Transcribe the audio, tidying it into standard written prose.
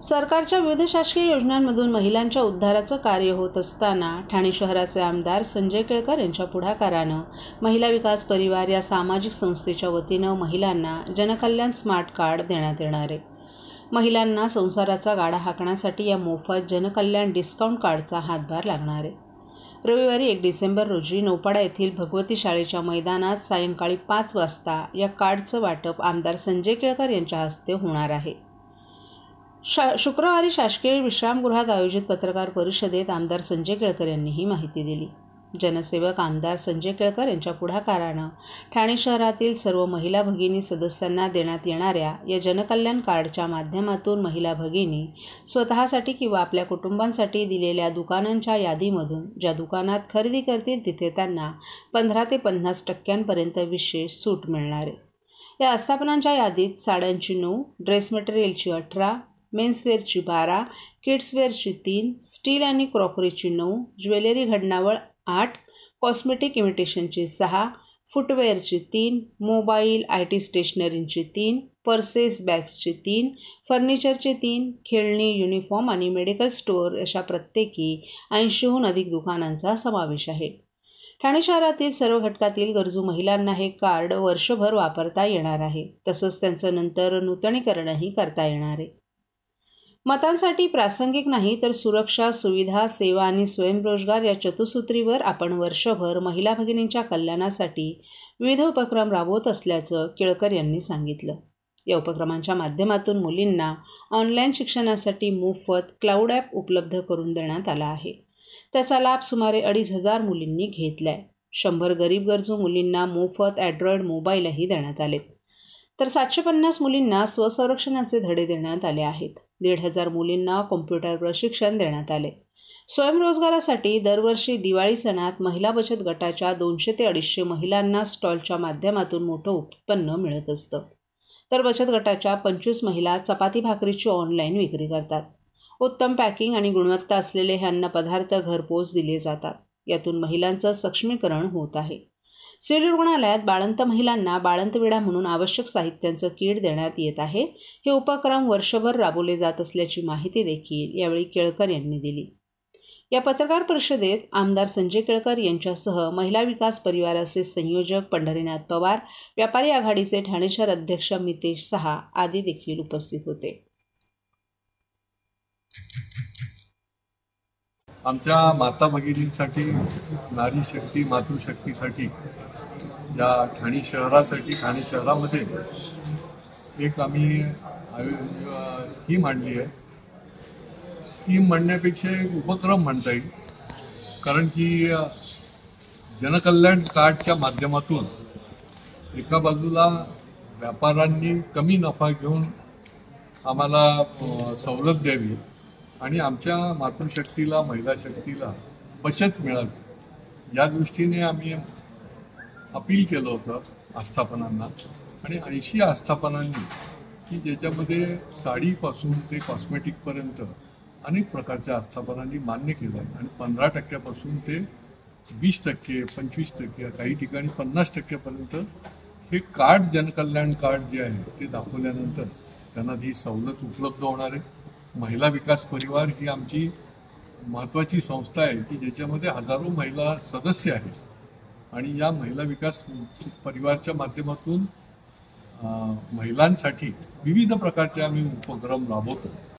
सरकारच्या विविध शासकीय योजनांमधून महिलांच्या उद्धाराचं कार्य होत असताना ठाणे शहराचे आमदार संजय केळकर यांच्या पुढाकारानं महिला विकास परिवार या सामाजिक संस्थेच्या वतीनं महिलांना जनकल्याण स्मार्ट कार्ड देण्यात येणार आहे। महिलांना संसाराचा गाडा हाकण्यासाठी या मोफत जनकल्याण डिस्काउंट कार्डचा हातभार लागणार आहे। रविवारी 1 डिसेंबर रोजी नौपाडा येथील भगवती शाळेच्या मैदानात सायंकाळी 5 वाजता या कार्डचं वाटप आमदार संजय केळकर यांच्या हस्ते होणार आहे। शुक्रवारी शासकीय विश्रामगृहात आयोजित पत्रकार परिषदेत आमदार संजय केळकर यांनी ही माहिती दिली। जनसेवक आमदार संजय केळकर यांच्या पुढाकारानं ठाणे शहरातील सर्व महिला भगिनी सदस्यांना देण्यात येणाऱ्या या जनकल्याण कार्डच्या माध्यमातून महिला भगिनी स्वतःसाठी किंवा आपल्या कुटुंबांसाठी दिलेल्या दुकानांच्या यादीमधून ज्या दुकानात खरेदी करतील तिथे त्यांना 15 ते 50% विशेष सूट मिळणार आहे। या आस्थापनांच्या यादीत साड्यांची 9, ड्रेस मटेरियलची 18, मेन्सवेअरची 12, किड्सवेअरची 3, स्टील आणि क्रॉकरीची 9, ज्वेलरी घडणावळ 8, कॉस्मेटिक इमिटेशनची 6, फुटवेअरची 3, मोबाईल IT स्टेशनरीची 3, पर्सेस बॅग्सची 3, फर्निचरची 3, खेळणी, युनिफॉर्म आणि मेडिकल स्टोअर अशा प्रत्येकी 80हून अधिक दुकानांचा समावेश आहे। ठाणे शहरातील सर्व घटकातील गरजू महिलांना हे कार्ड वर्षभर वापरता येणार आहे। तसंच त्यांचं नंतर नूतनीकरणही करता येणार आहे। मतांसाठी प्रासंगिक नाही तर सुरक्षा, सुविधा, सेवा आणि स्वयंरोजगार या चतुसूत्रीवर आपण वर्षभर महिला भगिनींच्या कल्याणासाठी विविध उपक्रम राबवत असल्याचं केळकर यांनी सांगितलं। या उपक्रमांच्या माध्यमातून मुलींना ऑनलाईन शिक्षणासाठी मोफत क्लाउड ॲप उपलब्ध करून देण्यात आला आहे। त्याचा लाभ सुमारे 2,500 मुलींनी घेतलाय। 100 गरीब गरजू मुलींना मोफत अँड्रॉइड मोबाईलही देण्यात आलेत, तर 750 मुलींना स्वसंरक्षणाचे धडे देण्यात आले आहेत। 1,500 मुलींना कॉम्प्युटर प्रशिक्षण देण्यात आले। स्वयंरोजगारासाठी दरवर्षी दिवाळी सणात महिला बचत गटाच्या 200 ते 250 महिलांना स्टॉलच्या माध्यमातून मोठं उत्पन्न मिळत असतं, तर बचत गटाच्या 25 महिला चपाती भाकरीची ऑनलाईन विक्री करतात। उत्तम पॅकिंग आणि गुणवत्ता असलेले हे अन्नपदार्थ घरपोच दिले जातात। यातून महिलांचं सक्षमीकरण होत आहे। सिव्हिल रुग्णालयात बाळंत महिलांना बाळंतविडा म्हणून आवश्यक साहित्यांचं किट देण्यात येत आहे। हे उपक्रम वर्षभर राबवले जात असल्याची माहिती देखील यावेळी केळकर यांनी दिली। या पत्रकार परिषदेत आमदार संजय केळकर यांच्यासह महिला विकास परिवाराचे संयोजक पंढरीनाथ पवार, व्यापारी आघाडीचे ठाणे शहर अध्यक्ष मितेश सहा आदी देखील उपस्थित होते। आमच्या माता भगिनींसाठी, नारी शक्ती, मातृशक्तीसाठी या ठाणे शहरामध्ये एक आम्ही स्कीम आणली आहे। स्कीम म्हणण्यापेक्षा एक उपक्रम म्हणता येईल, कारण की जनकल्याण कार्डच्या माध्यमातून एका बाजूला व्यापाऱ्यांनी कमी नफा घेऊन आम्हाला सवलत द्यावी आणि आमच्या मातृशक्तीला, महिला शक्तीला बचत मिळावी, या दृष्टीने आम्ही अपील केलं होतं आस्थापनांना। आणि 80 आस्थापनांनी की ज्याच्यामध्ये साडीपासून ते कॉस्मेटिकपर्यंत अनेक प्रकारच्या आस्थापनांनी मान्य केलं आहे। आणि 15% ते 20%, 25%, काही ठिकाणी 50% हे कार्ड, जनकल्याण कार्ड जे आहे ते दाखवल्यानंतर त्यांना ही सवलत उपलब्ध होणार आहे। महिला विकास परिवार ही आमची महत्त्वाची संस्था आहे की ज्याच्यामध्ये हजारो महिला सदस्य आहेत आणि या महिला विकास परिवारच्या माध्यमातून महिलांसाठी विविध प्रकारचे आम्ही उपक्रम राबवतो।